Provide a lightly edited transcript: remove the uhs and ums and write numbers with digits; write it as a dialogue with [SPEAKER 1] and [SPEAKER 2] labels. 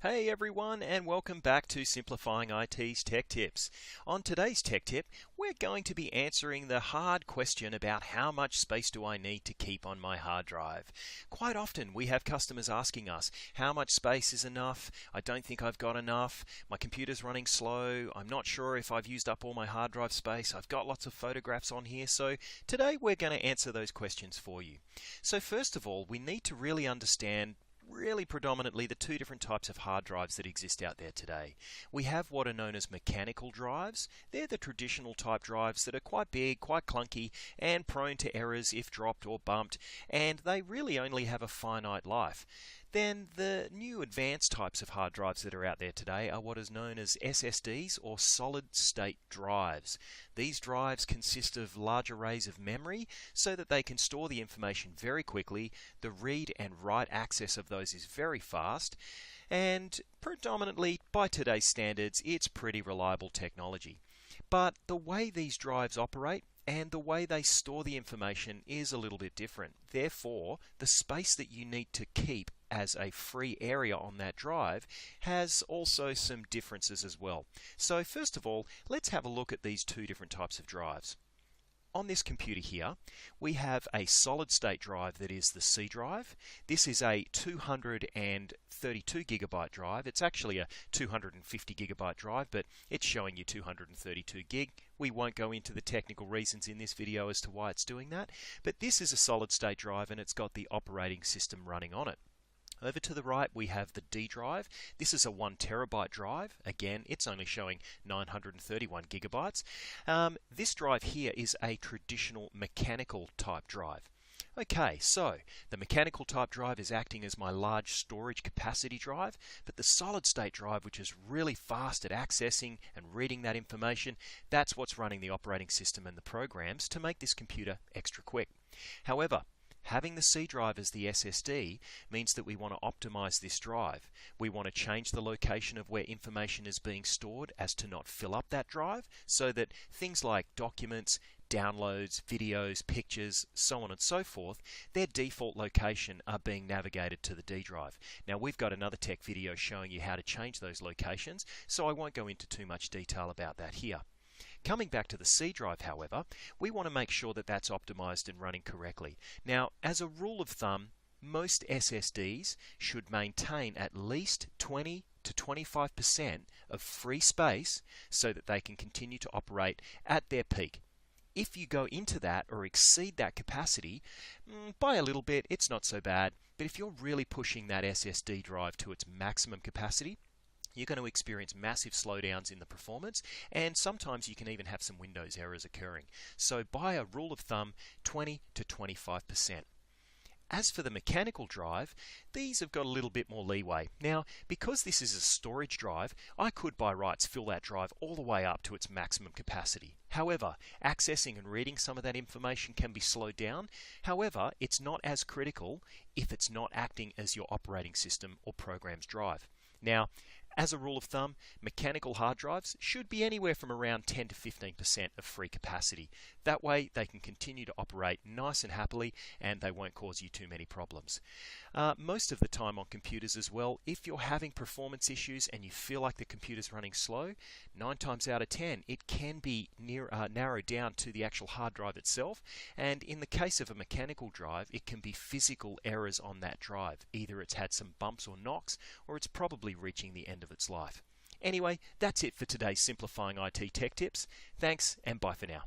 [SPEAKER 1] Hey everyone, and welcome back to Simplifying IT's Tech Tips. On today's Tech Tip, we're going to be answering the hard question about how much space do I need to keep on my hard drive. Quite often we have customers asking us, how much space is enough? I don't think I've got enough. My computer's running slow. I'm not sure if I've used up all my hard drive space. I've got lots of photographs on here. So today we're going to answer those questions for you. So first of all, we need to really understand predominantly the two different types of hard drives that exist out there today. We have what are known as mechanical drives. They're the traditional type drives that are quite big, quite clunky, and prone to errors if dropped or bumped, and they really only have a finite life. Then the new advanced types of hard drives that are out there today are what is known as SSDs, or solid state drives. These drives consist of large arrays of memory so that they can store the information very quickly. The read and write access of those is very fast, and predominantly by today's standards it's pretty reliable technology. But the way these drives operate and the way they store the information is a little bit different. Therefore, the space that you need to keep as a free area on that drive has also some differences as well. So first of all, let's have a look at these two different types of drives. On this computer here, we have a solid state drive that is the C drive. This is a 232 gigabyte drive. It's actually a 250 gigabyte drive, but it's showing you 232 gig. We won't go into the technical reasons in this video as to why it's doing that, but this is a solid state drive and it's got the operating system running on it. Over to the right we have the D drive. This is a 1 terabyte drive. Again, it's only showing 931 gigabytes. This drive here is a traditional mechanical type drive. Okay, so the mechanical type drive is acting as my large storage capacity drive, but the solid state drive, which is really fast at accessing and reading that information, that's what's running the operating system and the programs to make this computer extra quick. However, having the C drive as the SSD means that we want to optimize this drive. We want to change the location of where information is being stored as to not fill up that drive, so that things like documents, downloads, videos, pictures, so on and so forth, their default location are being navigated to the D drive. Now we've got another tech video showing you how to change those locations, so I won't go into too much detail about that here. Coming back to the C drive, however, we want to make sure that that's optimized and running correctly. Now, as a rule of thumb, most SSDs should maintain at least 20 to 25% of free space so that they can continue to operate at their peak. If you go into that or exceed that capacity by a little bit, it's not so bad, but if you're really pushing that SSD drive to its maximum capacity, you're going to experience massive slowdowns in the performance, and sometimes you can even have some Windows errors occurring. So by a rule of thumb, 20 to 25%. As for the mechanical drive, these have got a little bit more leeway. Now, because this is a storage drive, I could by rights fill that drive all the way up to its maximum capacity. However, accessing and reading some of that information can be slowed down. However, it's not as critical if it's not acting as your operating system or program's drive. Now, as a rule of thumb, mechanical hard drives should be anywhere from around 10 to 15% of free capacity. That way they can continue to operate nice and happily and they won't cause you too many problems. Most of the time on computers as well, if you're having performance issues and you feel like the computer's running slow, 9 times out of 10 it can be narrowed down to the actual hard drive itself, and in the case of a mechanical drive it can be physical errors on that drive. Either it's had some bumps or knocks, or it's probably reaching the end of its life. Anyway, that's it for today's Simplifying IT Tech Tips. Thanks and bye for now.